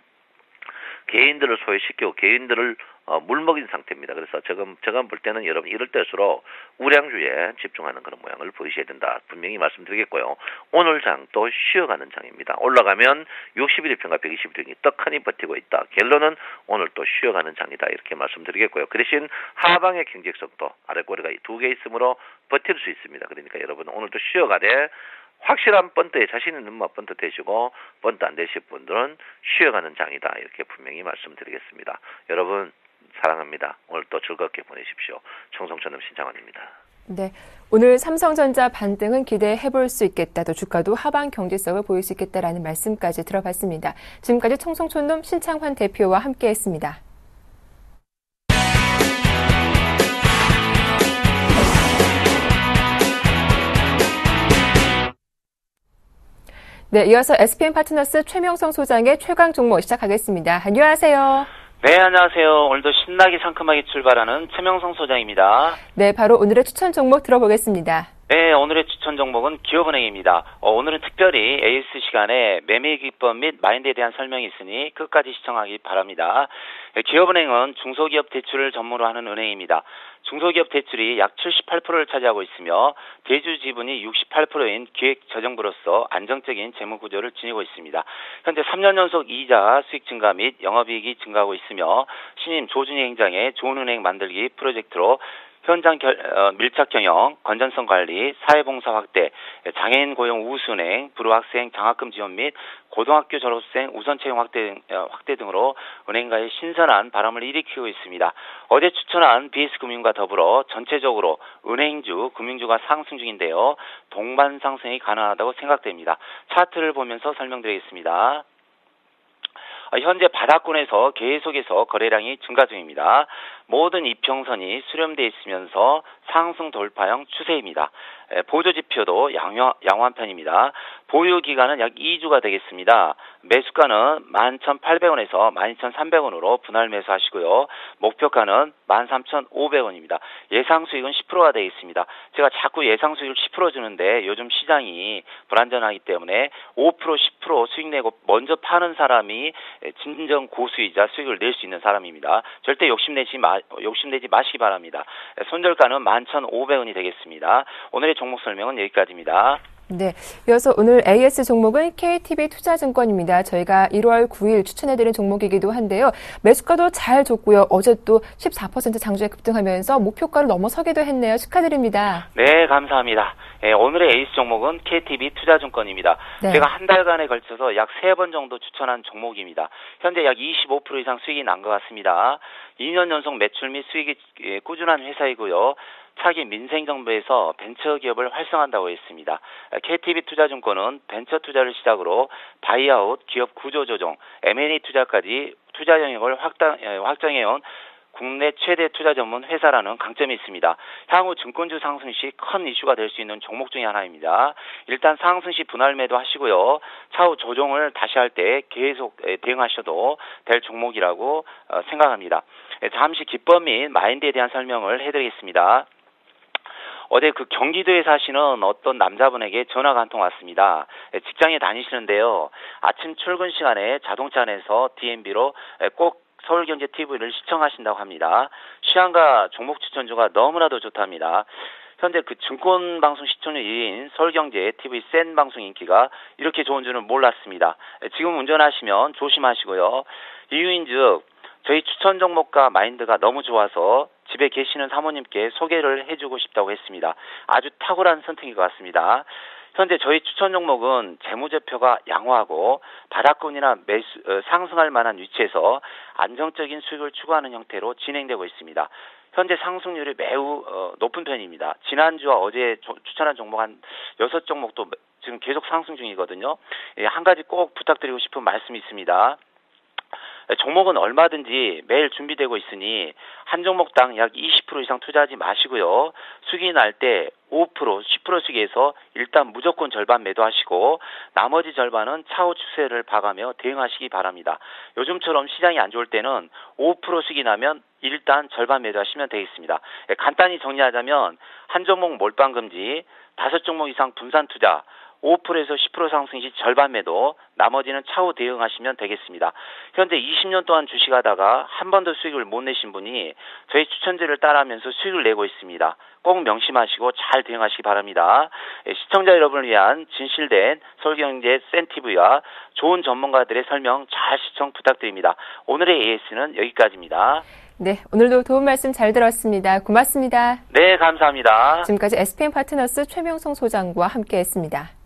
개인들을 소외시키고 개인들을 물먹인 상태입니다. 그래서 제가 볼 때는 여러분 이럴 때일수록 우량주에 집중하는 그런 모양을 보이셔야 된다. 분명히 말씀드리겠고요. 오늘 장도 쉬어가는 장입니다. 올라가면 61일평과 120일평이 떡하니 버티고 있다. 결론은 오늘 또 쉬어가는 장이다. 이렇게 말씀드리겠고요. 그 대신 하방의 경직성도 아래꼬리가 두 개 있으므로 버틸 수 있습니다. 그러니까 여러분 오늘도 쉬어가되 확실한 번트에 자신 있는 번트 되시고, 번트 안 되실 분들은 쉬어가는 장이다 이렇게 분명히 말씀드리겠습니다. 여러분 사랑합니다. 오늘 또 즐겁게 보내십시오. 청송천음 신창원입니다. 네, 오늘 삼성전자 반등은 기대해볼 수 있겠다. 또 주가도 하방 경제성을 보일 수 있겠다라는 말씀까지 들어봤습니다. 지금까지 청송촌놈 신창환 대표와 함께했습니다. 네, 이어서 SPN파트너스 최명성 소장의 최강 종목 시작하겠습니다. 안녕하세요. 네, 안녕하세요. 오늘도 신나게 상큼하게 출발하는 최명성 소장입니다. 네, 바로 오늘의 추천 종목 들어보겠습니다. 네, 오늘의 추천 종목은 기업은행입니다. 오늘은 특별히 AS 시간에 매매 기법 및 마인드에 대한 설명이 있으니 끝까지 시청하기 바랍니다. 기업은행은 중소기업 대출을 전문으로 하는 은행입니다. 중소기업 대출이 약 78%를 차지하고 있으며 대주 지분이 68%인 기획저정부로서 안정적인 재무구조를 지니고 있습니다. 현재 3년 연속 이자 수익 증가 및 영업이익이 증가하고 있으며 신임 조준희 행장의 좋은 은행 만들기 프로젝트로 현장 밀착 경영, 건전성 관리, 사회봉사 확대, 장애인 고용 우수은행, 불우학생 장학금 지원 및 고등학교 졸업생 우선 채용 확대 등으로 은행가의 신선한 바람을 일으키고 있습니다. 어제 추천한 BS금융과 더불어 전체적으로 은행주, 금융주가 상승 중인데요. 동반 상승이 가능하다고 생각됩니다. 차트를 보면서 설명드리겠습니다. 현재 바닥권에서 계속해서 거래량이 증가 중입니다. 모든 이평선이 수렴돼 있으면서 상승 돌파형 추세입니다. 보조지표도 양호한 편입니다. 보유기간은 약 2주가 되겠습니다. 매수가는 11,800원에서 12,300원으로 분할 매수하시고요. 목표가는 13,500원입니다. 예상 수익은 10%가 되겠습니다. 제가 자꾸 예상 수익을 10% 주는데 요즘 시장이 불안전하기 때문에 5%, 10% 수익 내고 먼저 파는 사람이 진정 고수이자 수익을 낼 수 있는 사람입니다. 절대 욕심내지 마시기 바랍니다. 손절가는 11,500원이 되겠습니다. 오늘의 종목 설명은 여기까지입니다. 네, 이어서 오늘 AS 종목은 KTB투자증권입니다. 저희가 1월 9일 추천해드린 종목이기도 한데요. 매수가도 잘 줬고요. 어제 또 14% 장중에 급등하면서 목표가를 넘어서기도 했네요. 축하드립니다. 네, 감사합니다. 오늘의 AS 종목은 KTB투자증권입니다. 네. 제가 한 달간에 걸쳐서 약 3번 정도 추천한 종목입니다. 현재 약 25% 이상 수익이 난 것 같습니다. 2년 연속 매출 및 수익이 꾸준한 회사이고요. 차기 민생정부에서 벤처기업을 활성화한다고 했습니다. KTB투자증권은 벤처 투자를 시작으로 바이아웃, 기업 구조조정, M&A 투자까지 투자 영역을 확장해온 국내 최대 투자 전문 회사라는 강점이 있습니다. 향후 증권주 상승 시 큰 이슈가 될 수 있는 종목 중에 하나입니다. 일단 상승 시 분할 매도 하시고요. 차후 조정을 다시 할 때 계속 대응하셔도 될 종목이라고 생각합니다. 잠시 기법 및 마인드에 대한 설명을 해드리겠습니다. 어제 그 경기도에 사시는 어떤 남자분에게 전화가 한 통 왔습니다. 직장에 다니시는데요. 아침 출근 시간에 자동차 안에서 DMB로 꼭 서울경제TV를 시청하신다고 합니다. 시황과 종목 추천주가 너무나도 좋답니다. 현재 그 증권방송 시청률 1위인 서울경제TV 센 방송 인기가 이렇게 좋은 줄은 몰랐습니다. 지금 운전하시면 조심하시고요. 이유인즉 저희 추천 종목과 마인드가 너무 좋아서 집에 계시는 사모님께 소개를 해주고 싶다고 했습니다. 아주 탁월한 선택인 것 같습니다. 현재 저희 추천 종목은 재무제표가 양호하고 바닥권이나 상승할 만한 위치에서 안정적인 수익을 추구하는 형태로 진행되고 있습니다. 현재 상승률이 매우 높은 편입니다. 지난주와 어제 추천한 종목 한 6종목도 지금 계속 상승 중이거든요. 한 가지 꼭 부탁드리고 싶은 말씀이 있습니다. 종목은 얼마든지 매일 준비되고 있으니 한 종목당 약 20% 이상 투자하지 마시고요. 수익이 날 때 5%, 10% 수익에서 일단 무조건 절반 매도하시고 나머지 절반은 차후 추세를 봐가며 대응하시기 바랍니다. 요즘처럼 시장이 안 좋을 때는 5% 수익이 나면 일단 절반 매도하시면 되겠습니다. 간단히 정리하자면 한 종목 몰빵 금지, 5종목 이상 분산 투자, 5%에서 10% 상승 시 절반 매도, 나머지는 차후 대응하시면 되겠습니다. 현재 20년 동안 주식하다가 한 번도 수익을 못 내신 분이 저희 추천제를 따라하면서 수익을 내고 있습니다. 꼭 명심하시고 잘 대응하시기 바랍니다. 시청자 여러분을 위한 진실된 서울경제 센TV와 좋은 전문가들의 설명 잘 시청 부탁드립니다. 오늘의 AS는 여기까지입니다. 네, 오늘도 도움 말씀 잘 들었습니다. 고맙습니다. 네, 감사합니다. 지금까지 SPN파트너스 최명성 소장과 함께했습니다.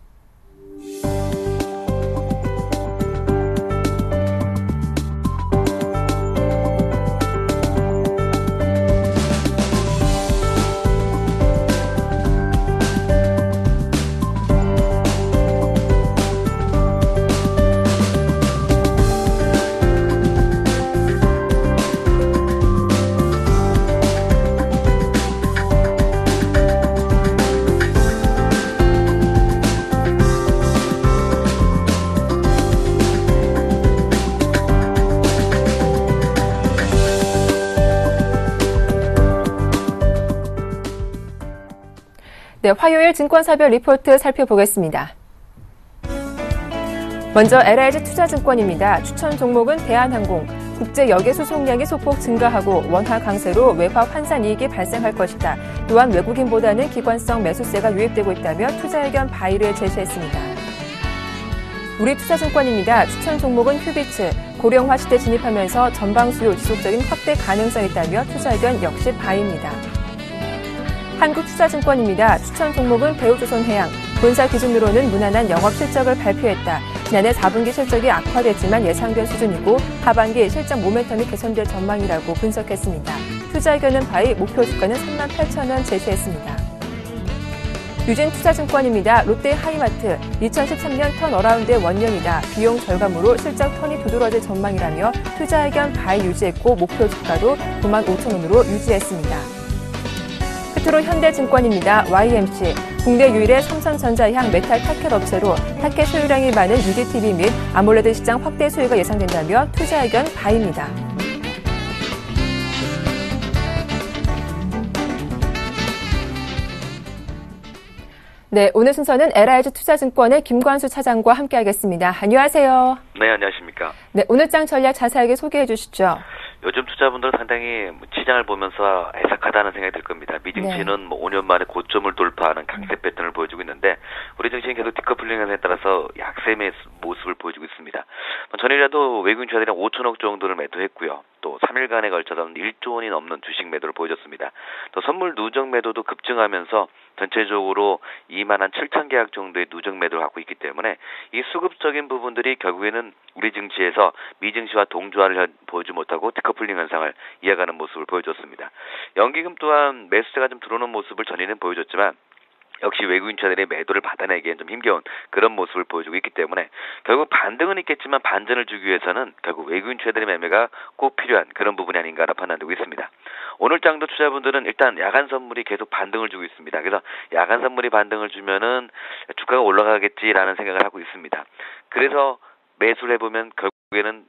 네, 화요일 증권사별 리포트 살펴보겠습니다. 먼저 LIG 투자증권입니다. 추천 종목은 대한항공. 국제 여객 수송량이 소폭 증가하고 원화 강세로 외화 환산 이익이 발생할 것이다. 또한 외국인보다는 기관성 매수세가 유입되고 있다며 투자 의견 바이를 제시했습니다. 우리투자증권입니다. 추천 종목은 휴비츠. 고령화 시대 진입하면서 전방 수요 지속적인 확대 가능성이 있다며 투자 의견 역시 바이입니다. 한국투자증권입니다. 추천 종목은 대우조선해양. 본사 기준으로는 무난한 영업 실적을 발표했다. 지난해 4분기 실적이 악화됐지만 예상된 수준이고 하반기 실적 모멘텀이 개선될 전망이라고 분석했습니다. 투자 의견은 바이, 목표 주가는 38,000원 제시했습니다. 유진투자증권입니다. 롯데하이마트. 2013년 턴어라운드의 원년이다. 비용 절감으로 실적 턴이 두드러질 전망이라며 투자 의견 바이 유지했고 목표 주가도 95,000원으로 유지했습니다. 끝으로 현대증권입니다. YMC. 국내 유일의 삼성전자 향 메탈 타켓 업체로 타켓 소유량이 많은 UDTV 및 아몰레드 시장 확대 수요가 예상된다며 투자 의견 바이입니다. 네, 오늘 순서는 LIG 투자증권의 김관수 차장과 함께하겠습니다. 안녕하세요. 네, 안녕하십니까. 네, 오늘 장 전략 자세하게 소개해 주시죠. 요즘 투자분들은 상당히 시장을 보면서 애석하다는 생각이 들 겁니다. 미증시는 5년 만에 고점을 돌파하는 강세 패턴을 보여주고 있는데 우리 증시는 계속 디커플링에 따라서 약세의 모습을 보여주고 있습니다. 전일에도 외국인 투자들이 5천억 정도를 매도했고요. 또 3일간에 걸쳐서 1조 원이 넘는 주식 매도를 보여줬습니다. 또 선물 누적 매도도 급증하면서 전체적으로 2만 7천 계약 정도의 누적 매도를 갖고 있기 때문에 이 수급적인 부분들이 결국에는 우리 증시에서 미증시와 동조화를 보여주지 못하고 디커플링 현상을 이어가는 모습을 보여줬습니다. 연기금 또한 매수세가 좀 들어오는 모습을 전에는 보여줬지만 역시 외국인 투자들의 매도를 받아내기엔 좀 힘겨운 그런 모습을 보여주고 있기 때문에 결국 반등은 있겠지만 반전을 주기 위해서는 결국 외국인 투자들의 매매가 꼭 필요한 그런 부분이 아닌가라 판단되고 있습니다. 오늘 장도 투자분들은 일단 야간 선물이 계속 반등을 주고 있습니다. 그래서 야간 선물이 반등을 주면은 주가가 올라가겠지라는 생각을 하고 있습니다. 그래서 매수를 해보면 결국에는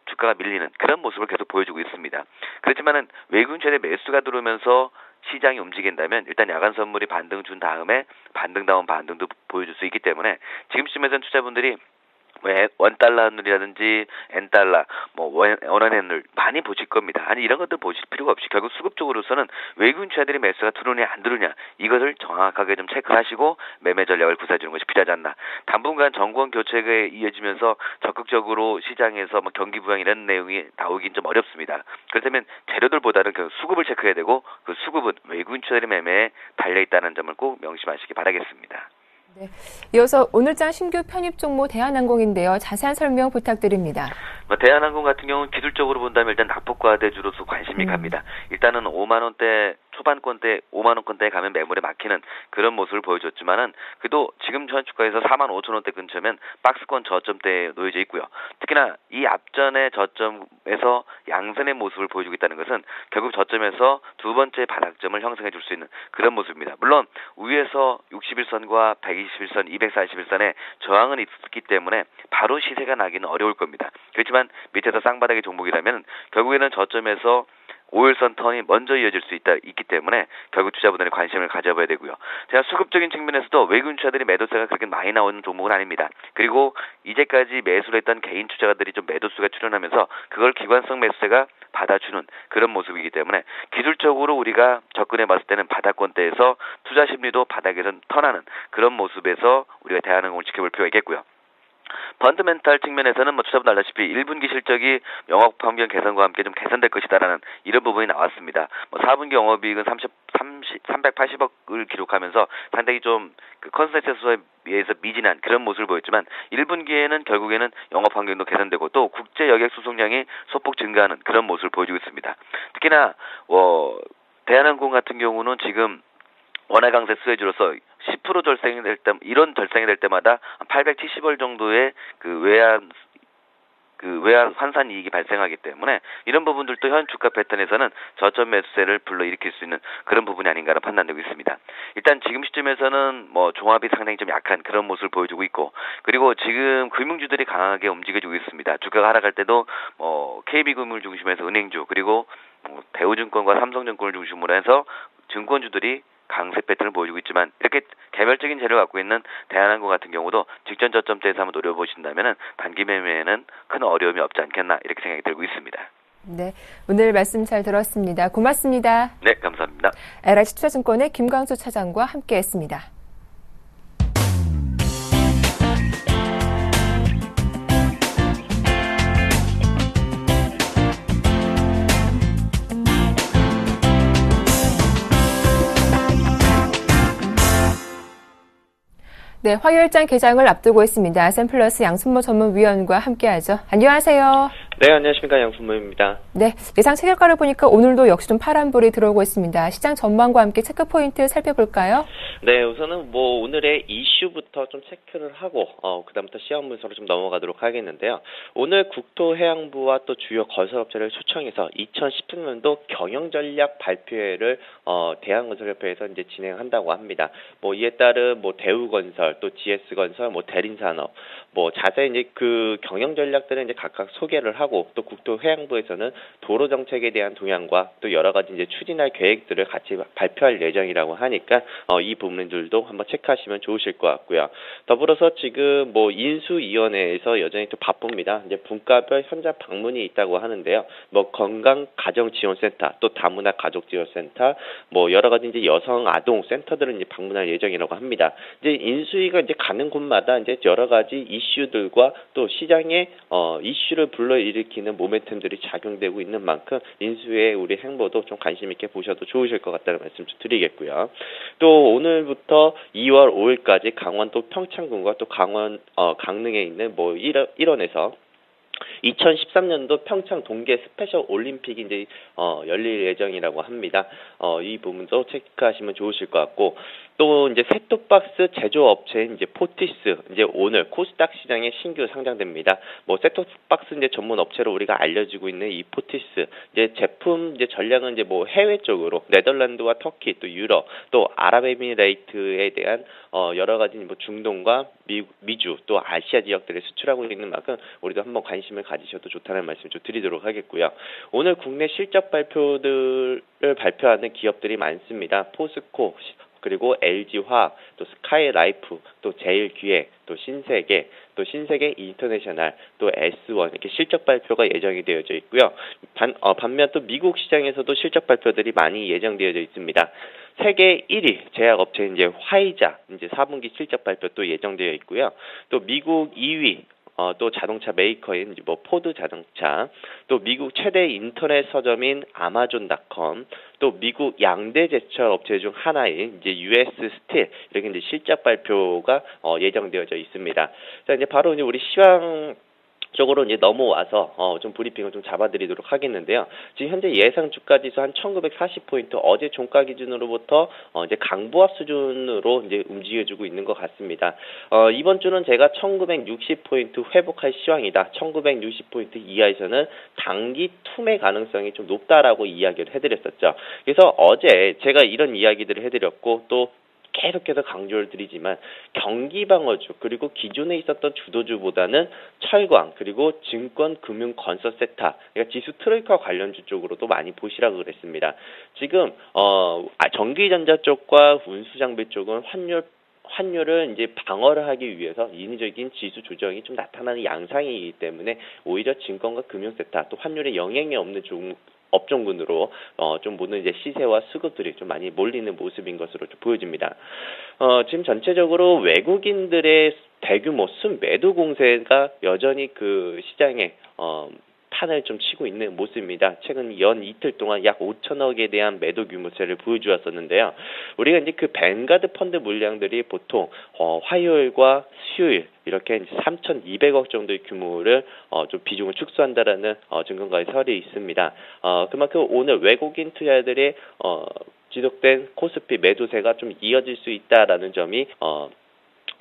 주가가 밀리는 그런 모습을 계속 보여주고 있습니다. 그렇지만은 외국인 투자의 매수가 들어오면서 시장이 움직인다면 일단 야간 선물이 반등 준 다음에 반등다운 반등도 보여줄 수 있기 때문에 지금쯤에서는 투자분들이 원달러 환율이라든지 엔달러, 원원 환율 많이 보실 겁니다. 아니 이런 것들 보실 필요가 없이 결국 수급적으로서는 외국인 투자들이 매수가 들어오냐 안 들어오냐 이것을 정확하게 좀 체크하시고 매매 전략을 구사해주는 것이 필요하지 않나. 당분간 정권 교체가 이어지면서 적극적으로 시장에서 경기 부양 이런 내용이 나오긴 좀 어렵습니다. 그렇다면 재료들보다는 그 수급을 체크해야 되고 그 수급은 외국인 투자들의 매매에 달려있다는 점을 꼭 명심하시기 바라겠습니다. 네. 이어서 오늘장 신규 편입 종목 대한항공인데요. 자세한 설명 부탁드립니다. 대한항공 같은 경우는 기술적으로 본다면 일단 납폭과대주로서 관심이 갑니다. 일단은 5만 원대 초반권대 5만 원권대에 가면 매물에 막히는 그런 모습을 보여줬지만은 그래도 지금 현 주가에서 4만 5천 원대 근처면 박스권 저점대에 놓여져 있고요. 특히나 이 앞전의 저점에서 양선의 모습을 보여주고 있다는 것은 결국 저점에서 두 번째 바닥점을 형성해 줄 수 있는 그런 모습입니다. 물론 위에서 61선과 121선, 241선의 저항은 있기 때문에 바로 시세가 나기는 어려울 겁니다. 그렇지만 밑에서 쌍바닥의 종목이라면 결국에는 저점에서 5일선 턴이 먼저 이어질 수 있기 때문에 결국 투자분들이 관심을 가져봐야 되고요. 제가 수급적인 측면에서도 외국인 투자들이 매도세가 그렇게 많이 나오는 종목은 아닙니다. 그리고 이제까지 매수를 했던 개인 투자가들이 좀 매도수가 출현하면서 그걸 기관성 매수세가 받아주는 그런 모습이기 때문에 기술적으로 우리가 접근해 봤을 때는 바닥권대에서 투자 심리도 바닥에서 턴하는 그런 모습에서 우리가 대한항공을 지켜볼 필요가 있겠고요. 펀드멘탈 측면에서는 투자분들 알다시피 1분기 실적이 영업 환경 개선과 함께 좀 개선될 것이다라는 이런 부분이 나왔습니다. 4분기 영업이익은 380억을 기록하면서 상당히 좀 그 컨센서스에 비해서 미진한 그런 모습을 보였지만 1분기에는 결국에는 영업 환경도 개선되고 또 국제 여객 수송량이 소폭 증가하는 그런 모습을 보여주고 있습니다. 특히나 대한항공 같은 경우는 지금 원화 강세 수혜주로서 10% 절상이 될 때, 이런 절상이 될 때마다 870억 정도의 외환 환산 이익이 발생하기 때문에 이런 부분들도 현 주가 패턴에서는 저점 매수세를 불러일으킬 수 있는 그런 부분이 아닌가로 판단되고 있습니다. 일단 지금 시점에서는 종합이 상당히 좀 약한 그런 모습을 보여주고 있고 그리고 지금 금융주들이 강하게 움직여주고 있습니다. 주가가 하락할 때도 KB금융을 중심해서 은행주 그리고 대우증권과 삼성증권을 중심으로 해서 증권주들이 강세 패턴을 보여주고 있지만 이렇게 개별적인 재료를 갖고 있는 대한항공 같은 경우도 직전 저점대에서 한번 노려보신다면은 단기 매매에는 큰 어려움이 없지 않겠나 이렇게 생각이 들고 있습니다. 네, 오늘 말씀 잘 들었습니다. 고맙습니다. 네, 감사합니다. LH투자증권의 김광수 차장과 함께했습니다. 네, 화요일장 개장을 앞두고 있습니다. 샘플러스 양순모 전문위원과 함께하죠. 안녕하세요. 네, 안녕하십니까. 양순모입니다. 네, 예상 체결가를 보니까 오늘도 역시 좀 파란불이 들어오고 있습니다. 시장 전망과 함께 체크 포인트 살펴볼까요? 네, 우선은 오늘의 이슈부터 좀 체크를 하고 그다음부터 시황 분석으로 좀 넘어가도록 하겠는데요. 오늘 국토해양부와 또 주요 건설업체를 초청해서 2013년도 경영전략 발표회를 대한건설협회에서 이제 진행한다고 합니다. 이에 따른 대우건설, 또 GS건설, 대린산업, 자세히 이제 그 경영전략들은 이제 각각 소개를 하고 또 국토해양부에서는 도로 정책에 대한 동향과 또 여러 가지 이제 추진할 계획들을 같이 발표할 예정이라고 하니까 이 부분들도 한번 체크하시면 좋으실 것 같고요. 더불어서 지금 인수위원회에서 여전히 또 바쁩니다. 이제 분과별 현장 방문이 있다고 하는데요. 건강가정지원센터, 또 다문화 가족지원센터, 여러 가지 이제 여성 아동 센터들은 이제 방문할 예정이라고 합니다. 이제 인수위가 이제 가는 곳마다 이제 여러 가지 이슈들과 또 시장의 이슈를 불러일으키는 모멘텀들이 작용되고 있는 만큼 인수위의 우리 행보도 좀 관심 있게 보셔도 좋으실 것 같다는 말씀 좀 드리겠고요. 또 오늘부터 2월 5일까지 강원도 평창군과 또 강릉에 있는 일원에서 2013년도 평창 동계 스페셜 올림픽이 이제 열릴 예정이라고 합니다. 이 부분도 체크하시면 좋으실 것 같고, 또 이제 셋톱박스 제조업체인 이제 포티스 이제 오늘 코스닥 시장에 신규 상장됩니다. 셋톱박스 이제 전문 업체로 우리가 알려지고 있는 이 포티스 이제 제품 이제 전략은 이제 해외 쪽으로 네덜란드와 터키 또 유럽 또 아랍에미레이트에 대한 여러 가지 중동과 미주 또 아시아 지역들에 수출하고 있는 만큼 우리도 한번 관심을 가지셔도 좋다는 말씀 좀 드리도록 하겠고요. 오늘 국내 실적 발표들을 발표하는 기업들이 많습니다. 포스코 그리고 LG화학, 또 스카이라이프, 또 제일기획, 또 신세계, 또 신세계 인터내셔널, 또 S1 이렇게 실적 발표가 예정이 되어져 있고요. 반면 또 미국 시장에서도 실적 발표들이 많이 예정되어져 있습니다. 세계 1위 제약업체인 이제 화이자 이제 4분기 실적 발표 또 예정되어 있고요. 또 미국 2위 또 자동차 메이커인 포드 자동차, 또 미국 최대 인터넷 서점인 아마존닷컴, 또 미국 양대 제철 업체 중 하나인 이제 US 스틸 이렇게 이제 실적 발표가 예정되어져 있습니다. 자, 이제 바로 이제 우리 시황 쪽으로 이제 넘어와서 좀 브리핑을 좀 잡아드리도록 하겠는데요. 지금 현재 예상 주가지수 한 1940포인트 어제 종가 기준으로부터 이제 강보합 수준으로 이제 움직여주고 있는 것 같습니다. 이번 주는 제가 1960포인트 회복할 시황이다. 1960포인트 이하에서는 단기 투매 가능성이 좀 높다라고 이야기를 해드렸었죠. 그래서 어제 제가 이런 이야기들을 해드렸고 또 계속해서 강조를 드리지만 경기방어주 그리고 기존에 있었던 주도주보다는 철강 그리고 증권 금융 건설 섹터 그러니까 지수 트레이커 관련주 쪽으로도 많이 보시라고 그랬습니다. 지금 전기전자 쪽과 운수장비 쪽은 환율을 이제 방어를 하기 위해서 인위적인 지수 조정이 좀 나타나는 양상이기 때문에 오히려 증권과 금융 섹터 또 환율에 영향이 없는 업종군으로 좀 보는 이제 시세와 수급들이 좀 많이 몰리는 모습인 것으로 좀 보여집니다. 지금 전체적으로 외국인들의 대규모 순매도 공세가 여전히 그 시장에 판을 좀 치고 있는 모습입니다. 최근 연 이틀 동안 약 5천억에 대한 매도 규모세를 보여주었었는데요. 우리가 이제 그 뱅가드 펀드 물량들이 보통 화요일과 수요일 이렇게 이제 3,200억 정도의 규모를 좀 비중을 축소한다라는 증권가의 설이 있습니다. 그만큼 오늘 외국인 투자들의 지속된 코스피 매도세가 좀 이어질 수 있다라는 점이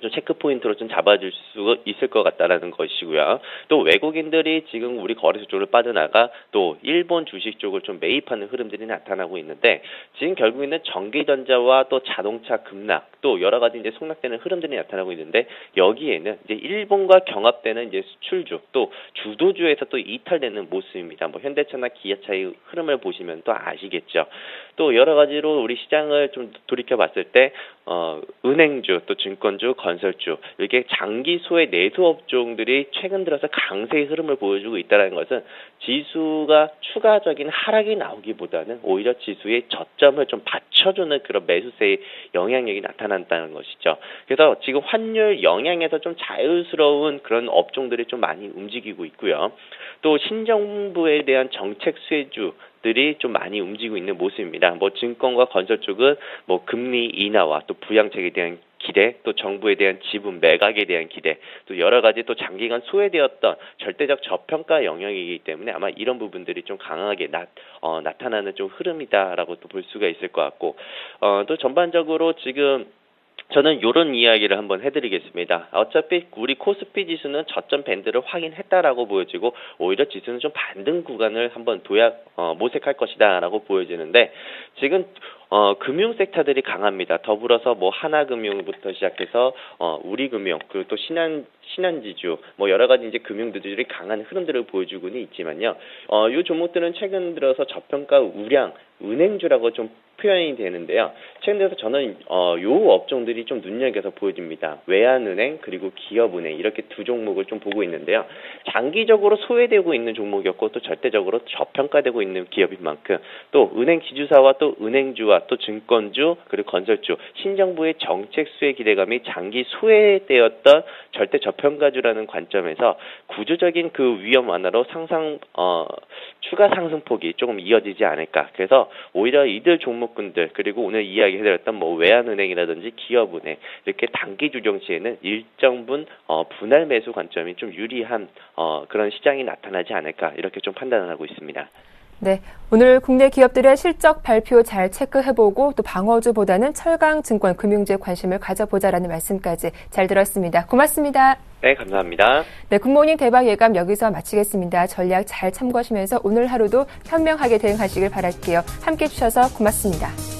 좀 체크 포인트로 좀 잡아줄 수 있을 것 같다라는 것이고요. 또 외국인들이 지금 우리 거래소 쪽을 빠져나가 또 일본 주식 쪽을 좀 매입하는 흐름들이 나타나고 있는데 지금 결국에는 전기전자와 또 자동차 급락 또 여러 가지 이제 속락되는 흐름들이 나타나고 있는데 여기에는 이제 일본과 경합되는 이제 수출주 또 주도주에서 또 이탈되는 모습입니다. 뭐 현대차나 기아차의 흐름을 보시면 또 아시겠죠. 또 여러 가지로 우리 시장을 좀 돌이켜봤을 때 은행주, 또 증권주, 건설주 이렇게 장기 소외 내수 업종들이 최근 들어서 강세의 흐름을 보여주고 있다는 것은 지수가 추가적인 하락이 나오기보다는 오히려 지수의 저점을 좀 받쳐주는 그런 매수세의 영향력이 나타난다는 것이죠. 그래서 지금 환율 영향에서 좀 자유스러운 그런 업종들이 좀 많이 움직이고 있고요. 또 신정부에 대한 정책 수혜주들이 좀 많이 움직이고 있는 모습입니다. 뭐 증권과 건설 쪽은 뭐 금리 인하와 또 부양책에 대한 기대, 또 정부에 대한 지분 매각에 대한 기대, 또 여러 가지 또 장기간 소외되었던 절대적 저평가 영역이기 때문에 아마 이런 부분들이 좀 강하게 나타나는 좀 흐름이다라고 또 볼 수가 있을 것 같고, 또 전반적으로 지금 저는 이런 이야기를 한번 해드리겠습니다. 어차피 우리 코스피 지수는 저점 밴드를 확인했다라고 보여지고 오히려 지수는 좀 반등 구간을 한번 모색할 것이다라고 보여지는데 지금 금융 섹터들이 강합니다. 더불어서 뭐 하나금융부터 시작해서 우리금융 그리고 또 신한지주 뭐 여러 가지 이제 금융주들이 강한 흐름들을 보여주고는 있지만요. 이 종목들은 최근 들어서 저평가 우량 은행주라고 좀 표현이 되는데요. 최근 들어서 저는 요 업종들이 좀 눈여겨서 보여집니다. 외환은행 그리고 기업은행 이렇게 두 종목을 좀 보고 있는데요. 장기적으로 소외되고 있는 종목이었고 또 절대적으로 저평가되고 있는 기업인 만큼 또 은행 지주사와 또 은행주와 또 증권주 그리고 건설주 신정부의 정책 수혜 기대감이 장기 소외되었던 절대 저평가주라는 관점에서 구조적인 그 위험 완화로 추가 상승폭이 조금 이어지지 않을까. 그래서 오히려 이들 종목군들 그리고 오늘 이야기해드렸던 뭐 외환은행이라든지 기업은행 이렇게 단기 주정 시에는 일정 분 분할 매수 관점이 좀 유리한 그런 시장이 나타나지 않을까 이렇게 좀 판단을 하고 있습니다. 네, 오늘 국내 기업들의 실적 발표 잘 체크해보고 또 방어주보다는 철강증권 금융주에 관심을 가져보자라는 말씀까지 잘 들었습니다. 고맙습니다. 네, 감사합니다. 네, 굿모닝 대박 예감 여기서 마치겠습니다. 전략 잘 참고하시면서 오늘 하루도 현명하게 대응하시길 바랄게요. 함께해 주셔서 고맙습니다.